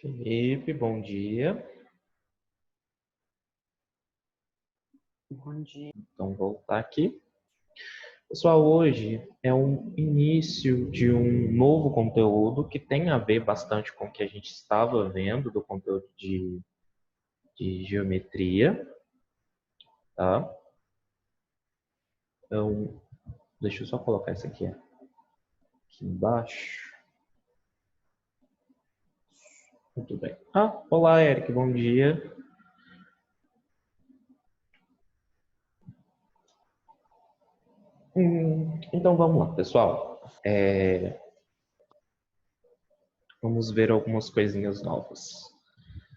Felipe, bom dia. Bom dia. Então, voltar aqui. Pessoal, hoje é o início de um novo conteúdo que tem a ver bastante com o que a gente estava vendo do conteúdo de geometria, tá? Então, deixa eu só colocar isso aqui embaixo. Muito bem. Olá, Eric, bom dia. Então, vamos lá, pessoal. Vamos ver algumas coisinhas novas.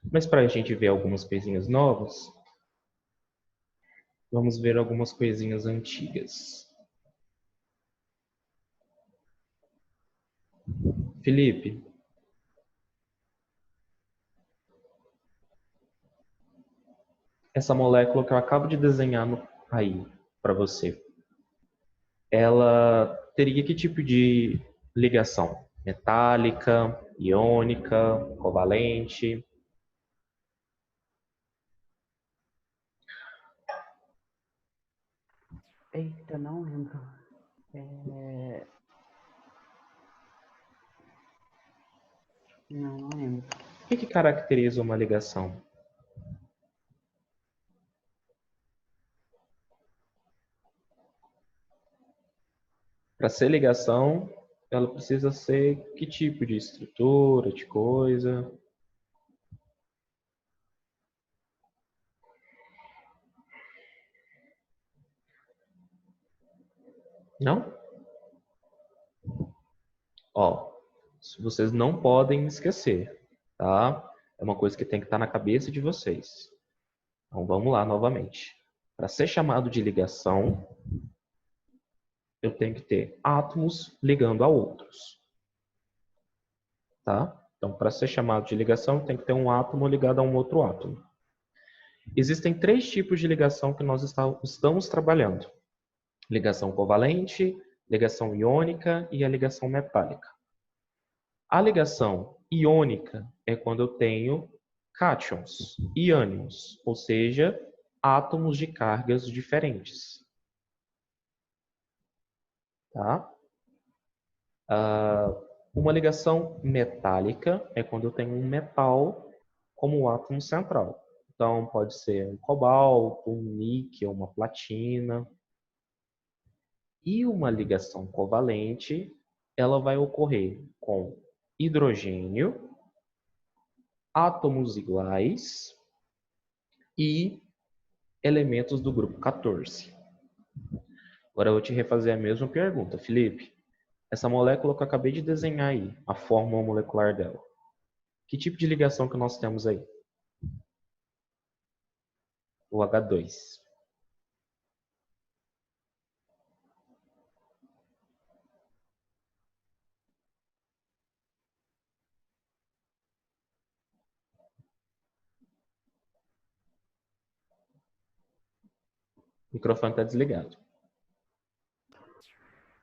Mas para a gente ver algumas coisinhas novas, vamos ver algumas coisinhas antigas. Felipe, essa molécula que eu acabo de desenhar aí para você, ela teria que tipo de ligação? Metálica, iônica, covalente? Eita, não lembro. Não lembro. O que caracteriza uma ligação? Para ser ligação, ela precisa ser que tipo de estrutura, de coisa? Não? Ó, vocês não podem esquecer, tá? É uma coisa que tem que estar na cabeça de vocês. Então vamos lá novamente. Para ser chamado de ligação, eu tenho que ter átomos ligando a outros, tá? Então, para ser chamado de ligação, tem que ter um átomo ligado a um outro átomo. Existem três tipos de ligação que nós estamos trabalhando: ligação covalente, ligação iônica e a ligação metálica. A ligação iônica é quando eu tenho cátions e ânions, ou seja, átomos de cargas diferentes. Tá? Uma ligação metálica é quando eu tenho um metal como átomo central. Então, pode ser um cobalto, um níquel, uma platina. E uma ligação covalente, ela vai ocorrer com hidrogênio, átomos iguais e elementos do grupo 14. Agora eu vou te refazer a mesma pergunta, Felipe. Essa molécula que eu acabei de desenhar aí, a fórmula molecular dela. Que tipo de ligação que nós temos aí? O H2. O microfone está desligado.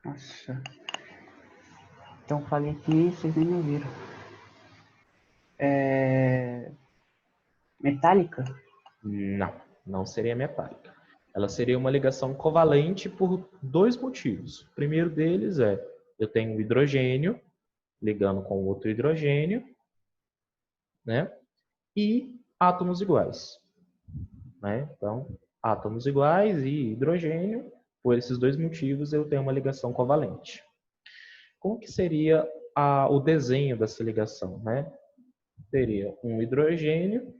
Nossa. Então falei aqui, vocês nem me ouviram. Metálica? Não, não seria metálica. Ela seria uma ligação covalente por dois motivos. O primeiro deles é, eu tenho um hidrogênio ligando com outro hidrogênio, né? E átomos iguais, né? Então, átomos iguais e hidrogênio, por esses dois motivos eu tenho uma ligação covalente. Como que seria o desenho dessa ligação, né? Teria um hidrogênio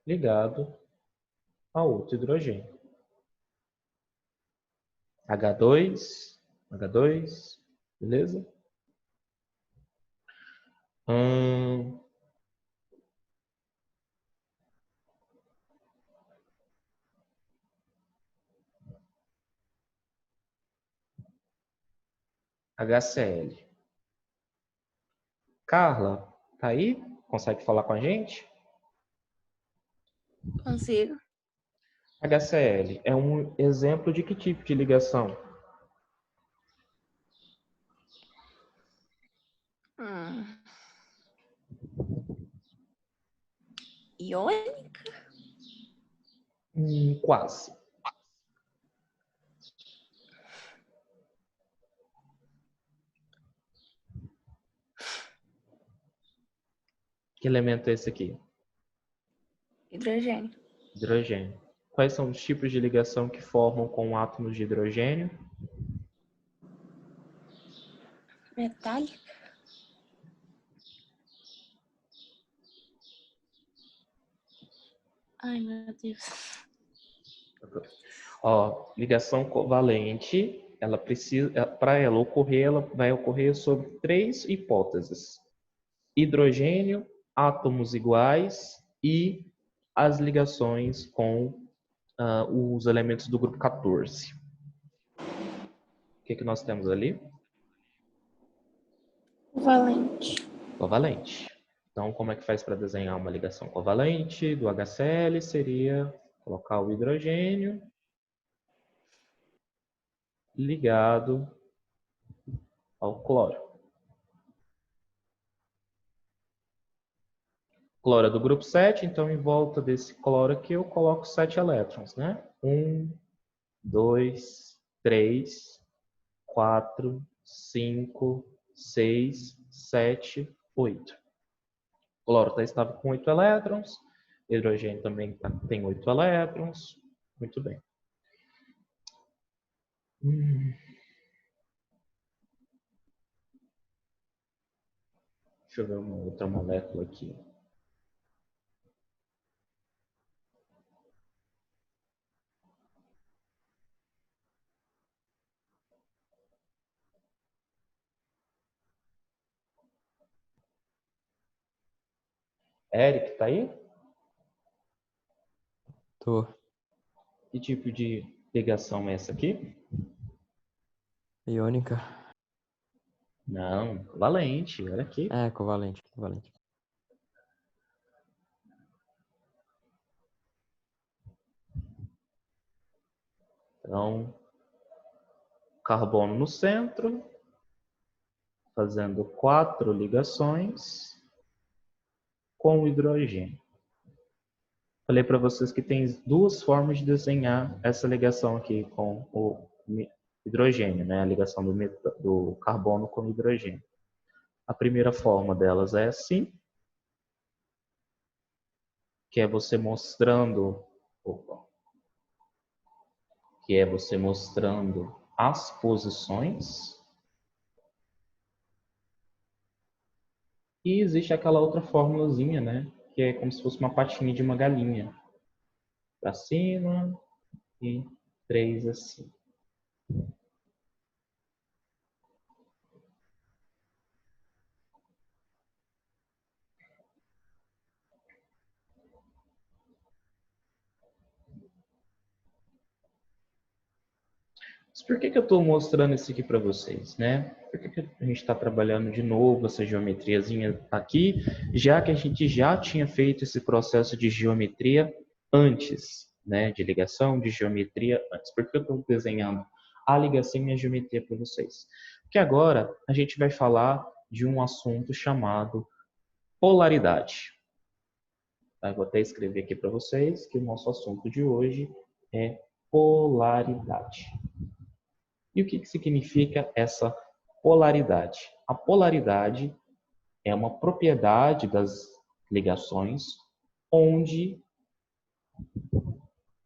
ligado a outro hidrogênio. H2, H2, beleza? Hum, HCl. Carla, tá aí? Consegue falar com a gente? Consigo. HCl é um exemplo de que tipo de ligação? Iônica? Quase. Que elemento é esse aqui? Hidrogênio. Hidrogênio. Quais são os tipos de ligação que formam com átomos de hidrogênio? Metálica? Ai, meu Deus. Ó, ligação covalente, ela precisa, para ela ocorrer, ela vai ocorrer sob 3 hipóteses: hidrogênio, átomos iguais e as ligações com os elementos do grupo 14. O que nós temos ali? Valente. Covalente. Então, como é que faz para desenhar uma ligação covalente do HCl? Seria colocar o hidrogênio ligado ao cloro. Cloro é do grupo 7, então em volta desse cloro aqui eu coloco 7 elétrons, né? 1, 2, 3, 4, 5, 6, 7, 8. O cloro está estável com 8 elétrons, hidrogênio também tem 8 elétrons. Muito bem. Deixa eu ver uma outra molécula aqui. Eric, tá aí? Tô. Que tipo de ligação é essa aqui? Iônica. Não, valente, olha aqui. É, covalente, covalente. Então, carbono no centro, fazendo 4 ligações com o hidrogênio. Falei para vocês que tem 2 formas de desenhar essa ligação aqui com o hidrogênio, né? A ligação do carbono com o hidrogênio. A primeira forma delas é assim, que é você mostrando, as posições. E existe aquela outra formulazinha, né? Que é como se fosse uma patinha de uma galinha. Para cima e 3 assim. Mas por que eu estou mostrando isso aqui para vocês, né? Por que a gente está trabalhando de novo essa geometriazinha aqui, já que a gente já tinha feito esse processo de geometria antes, né? De ligação, de geometria antes. Por que eu estou desenhando a ligação e a geometria para vocês? Porque agora a gente vai falar de um assunto chamado polaridade. Eu vou até escrever aqui para vocês que o nosso assunto de hoje é polaridade. E o que significa essa polaridade? A polaridade é uma propriedade das ligações onde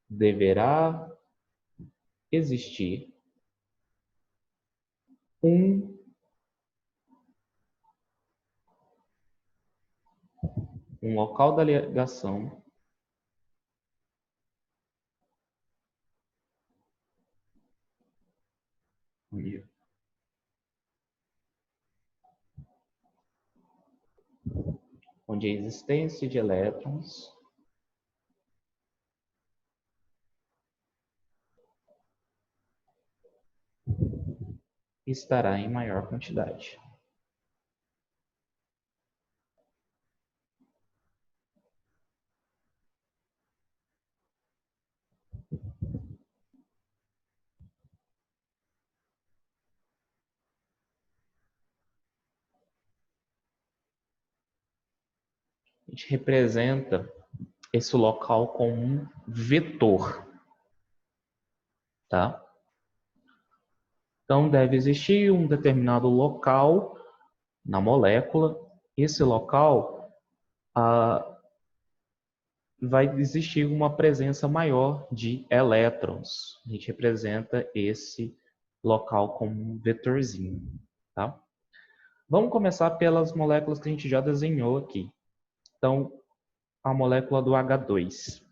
deverá existir um local da ligação onde a existência de elétrons estará em maior quantidade. A gente representa esse local com um vetor, tá? Então, deve existir um determinado local na molécula. Esse local vai existir uma presença maior de elétrons. A gente representa esse local como um vetorzinho, tá? Vamos começar pelas moléculas que a gente já desenhou aqui. Então, a molécula do H2.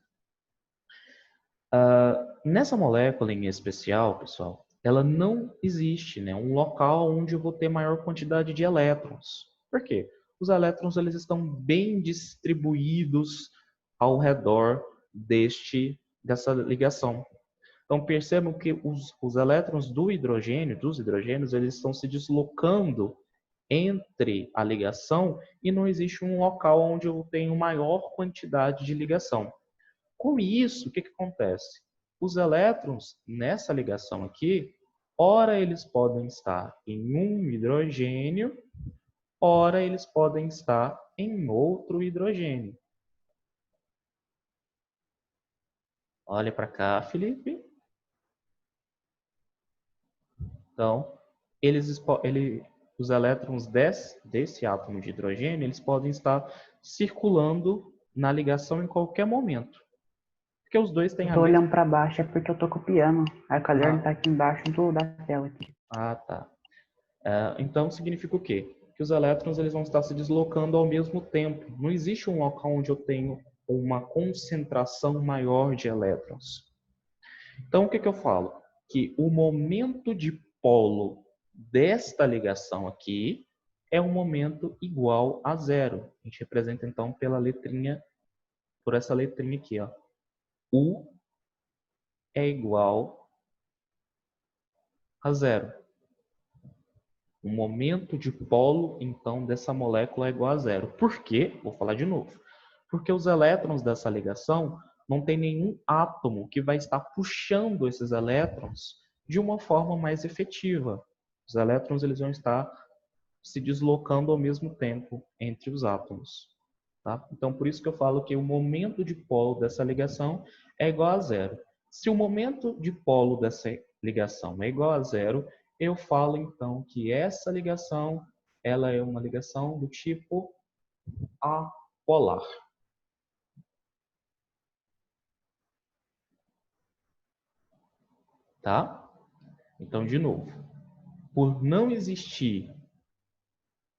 Nessa molécula em especial, pessoal, ela não existe, né, um local onde eu vou ter maior quantidade de elétrons. Por quê? Os elétrons eles estão bem distribuídos ao redor dessa ligação. Então percebam que os elétrons dos hidrogênios, eles estão se deslocando entre a ligação e não existe um local onde eu tenho maior quantidade de ligação. Com isso, o que acontece? Os elétrons nessa ligação aqui, ora eles podem estar em um hidrogênio, ora eles podem estar em outro hidrogênio. Olha para cá, Felipe. Então, os elétrons desse átomo de hidrogênio, eles podem estar circulando na ligação em qualquer momento. Porque os dois têm Eu a tô mesma... olhando pra baixo, é porque eu tô copiando. Aí o caderno tá aqui embaixo da tela. Aqui. Ah, tá. Então, significa o quê? Que os elétrons eles vão estar se deslocando ao mesmo tempo. Não existe um local onde eu tenho uma concentração maior de elétrons. Então, o que eu falo? Que o momento de polo desta ligação aqui é um momento igual a zero. A gente representa, então, por essa letrinha aqui. Ó. U é igual a zero. O momento de polo, então, dessa molécula é igual a zero. Por quê? Vou falar de novo. Porque os elétrons dessa ligação não tem nenhum átomo que vai estar puxando esses elétrons de uma forma mais efetiva. Os elétrons eles vão estar se deslocando ao mesmo tempo entre os átomos. Tá? Então, por isso que eu falo que o momento de polo dessa ligação é igual a zero. Se o momento de polo dessa ligação é igual a zero, eu falo então que essa ligação ela é uma ligação do tipo apolar. Tá? Então, de novo, por não existir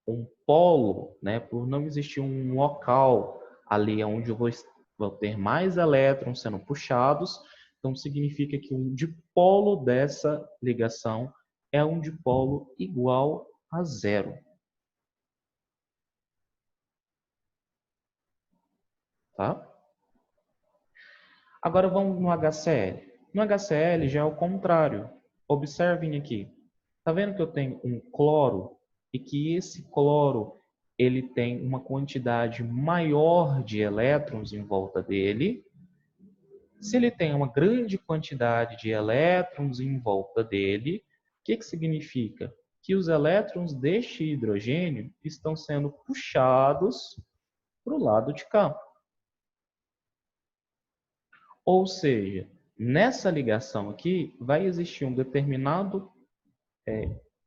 um polo, né, por não existir um local ali onde eu vou ter mais elétrons sendo puxados, então significa que um dipolo dessa ligação é um dipolo igual a zero. Tá? Agora vamos no HCl. No HCl já é o contrário. Observem aqui. Tá vendo que eu tenho um cloro e que esse cloro ele tem uma quantidade maior de elétrons em volta dele. Se ele tem uma grande quantidade de elétrons em volta dele, o que significa? Que os elétrons deste hidrogênio estão sendo puxados para o lado de cá. Ou seja, nessa ligação aqui, vai existir um determinado...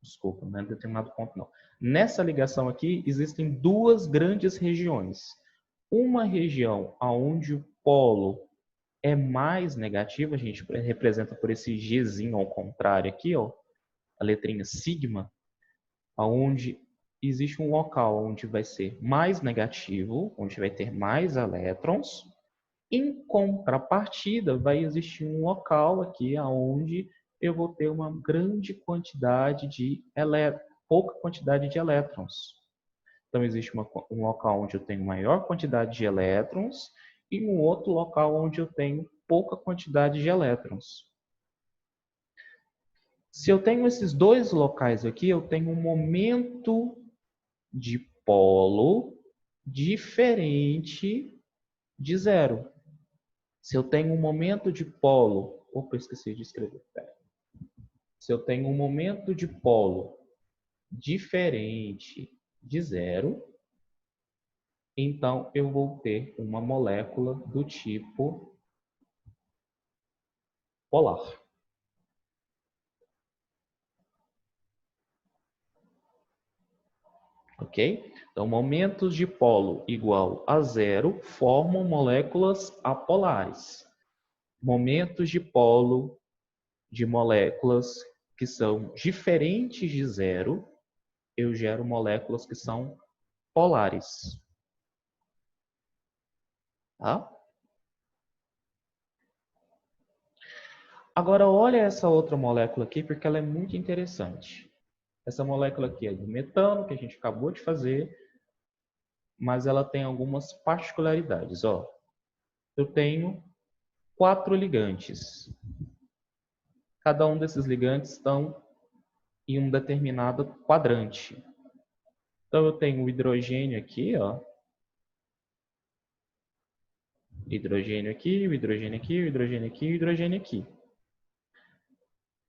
desculpa, não é determinado ponto não. Nessa ligação aqui, existem duas grandes regiões. Uma região onde o polo é mais negativo, a gente representa por esse Gzinho ao contrário aqui, ó, a letrinha sigma, onde existe um local onde vai ser mais negativo, onde vai ter mais elétrons. Em contrapartida, vai existir um local aqui onde eu vou ter uma grande quantidade de pouca quantidade de elétrons. Então, existe um local onde eu tenho maior quantidade de elétrons e um outro local onde eu tenho pouca quantidade de elétrons. Se eu tenho esses dois locais aqui, eu tenho um momento de polo diferente de zero. Se eu tenho um momento de polo... Opa, esqueci de escrever. Pera. Se eu tenho um momento de polo diferente de zero, então eu vou ter uma molécula do tipo polar. Ok? Então, momentos de polo igual a zero formam moléculas apolares. Momentos de polo de moléculas que são diferentes de zero, eu gero moléculas que são polares. Tá? Agora, olha essa outra molécula aqui, porque ela é muito interessante. Essa molécula aqui é do metano, que a gente acabou de fazer, mas ela tem algumas particularidades. Ó, eu tenho 4 ligantes. Cada um desses ligantes estão em um determinado quadrante. Então, eu tenho o hidrogênio aqui, ó. Hidrogênio aqui, o hidrogênio aqui, o hidrogênio aqui, o hidrogênio aqui.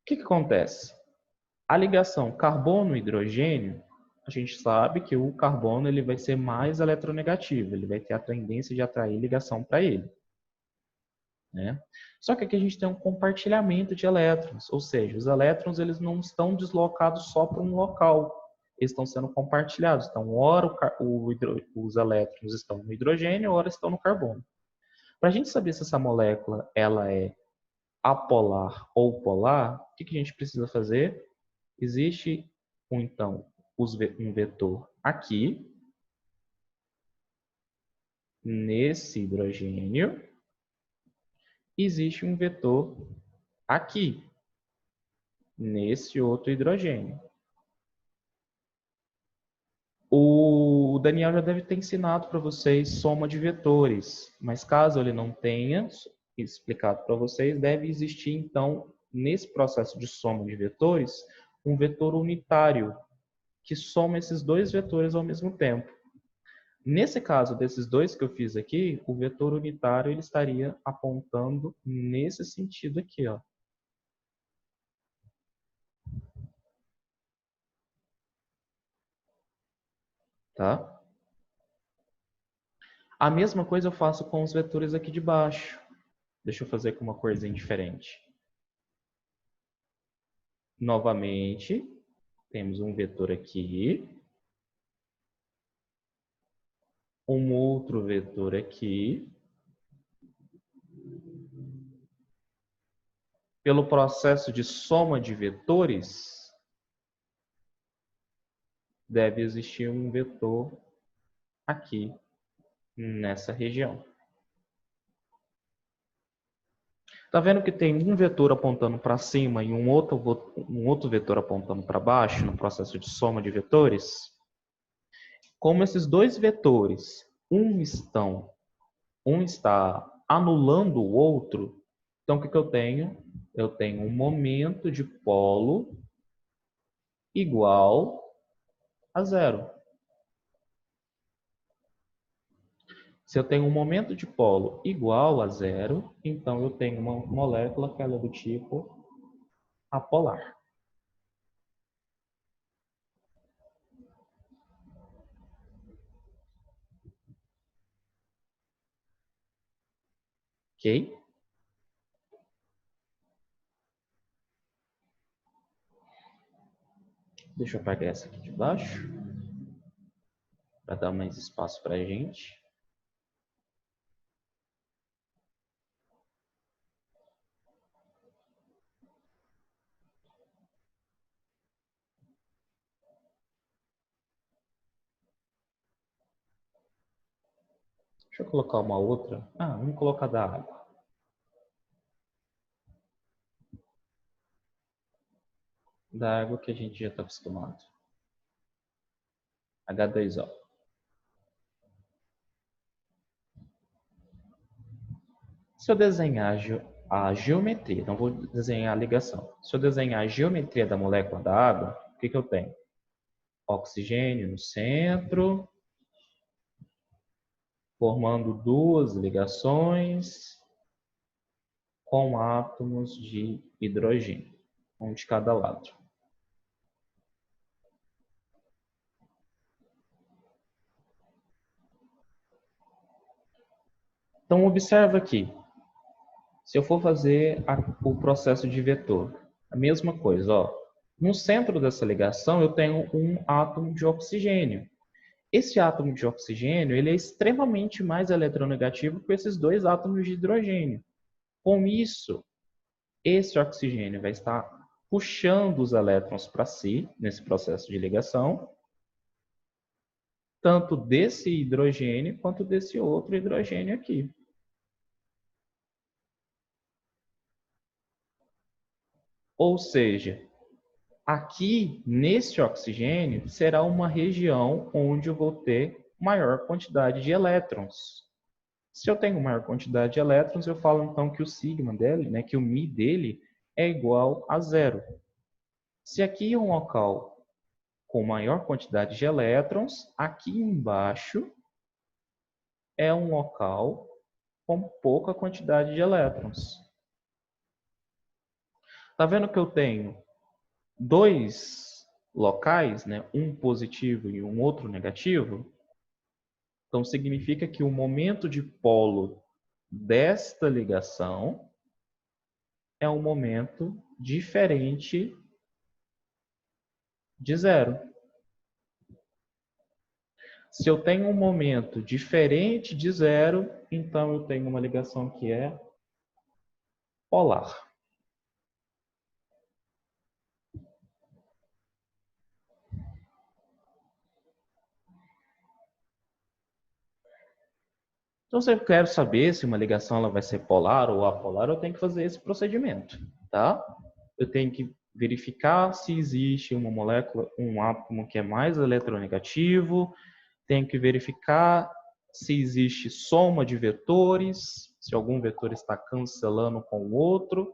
O que acontece? A ligação carbono-hidrogênio, a gente sabe que o carbono ele vai ser mais eletronegativo, ele vai ter a tendência de atrair ligação para ele. Né? Só que aqui a gente tem um compartilhamento de elétrons, ou seja, os elétrons eles não estão deslocados só para um local, eles estão sendo compartilhados. Então, ora os elétrons estão no hidrogênio, ora estão no carbono. Para a gente saber se essa molécula ela é apolar ou polar, o que a gente precisa fazer? Existe, então, um vetor aqui, nesse hidrogênio, existe um vetor aqui, nesse outro hidrogênio. O Daniel já deve ter ensinado para vocês soma de vetores, mas caso ele não tenha explicado para vocês, deve existir, então, nesse processo de soma de vetores, um vetor unitário que soma esses dois vetores ao mesmo tempo. Nesse caso desses dois que eu fiz aqui, o vetor unitário ele estaria apontando nesse sentido aqui, ó. Tá? A mesma coisa eu faço com os vetores aqui de baixo. Deixa eu fazer com uma corzinha diferente. Novamente, temos um vetor aqui, um outro vetor aqui. Pelo processo de soma de vetores, deve existir um vetor aqui, nessa região. Tá vendo que tem um vetor apontando para cima e um outro vetor apontando para baixo no processo de soma de vetores? Como esses dois vetores, um está anulando o outro, então o que eu tenho? Eu tenho um momento de polo igual a zero. Se eu tenho um momento de polo igual a zero, então eu tenho uma molécula que ela é do tipo apolar. Ok? Deixa eu apagar essa aqui de baixo, para dar mais espaço para a gente. Deixa eu colocar uma outra. Vamos colocar da água. Da água que a gente já está acostumado. H2O. Se eu desenhar a geometria, não vou desenhar a ligação. Se eu desenhar a geometria da molécula da água, o que eu tenho? Oxigênio no centro, formando duas ligações com átomos de hidrogênio, um de cada lado. Então, observa aqui. Se eu for fazer o processo de vetor, a mesma coisa, ó. No centro dessa ligação, eu tenho um átomo de oxigênio. Esse átomo de oxigênio ele é extremamente mais eletronegativo que esses dois átomos de hidrogênio. Com isso, esse oxigênio vai estar puxando os elétrons para si, nesse processo de ligação, tanto desse hidrogênio quanto desse outro hidrogênio aqui. Ou seja, aqui nesse oxigênio será uma região onde eu vou ter maior quantidade de elétrons. Se eu tenho maior quantidade de elétrons, eu falo então que o sigma dele, né, que o Mi dele é igual a zero. Se aqui é um local com maior quantidade de elétrons, aqui embaixo é um local com pouca quantidade de elétrons. Tá vendo que eu tenho dois locais, né? Um positivo e um outro negativo? Então, significa que o momento de polo desta ligação é um momento diferente de zero. Se eu tenho um momento diferente de zero, então eu tenho uma ligação que é polar. Então, se eu quero saber se uma ligação ela vai ser polar ou apolar, eu tenho que fazer esse procedimento, tá? Eu tenho que verificar se existe uma molécula, um átomo que é mais eletronegativo, tenho que verificar se existe soma de vetores, se algum vetor está cancelando com o outro,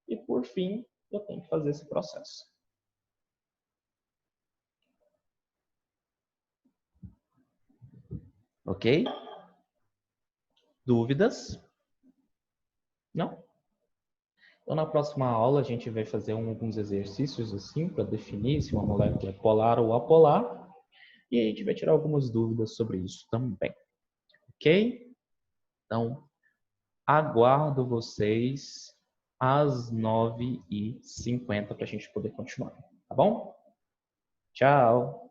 e por fim, eu tenho que fazer esse processo. Ok? Dúvidas? Não? Então, na próxima aula, a gente vai fazer alguns exercícios assim para definir se uma molécula é polar ou apolar. E a gente vai tirar algumas dúvidas sobre isso também. Ok? Então, aguardo vocês às 9h50 para a gente poder continuar. Tá bom? Tchau!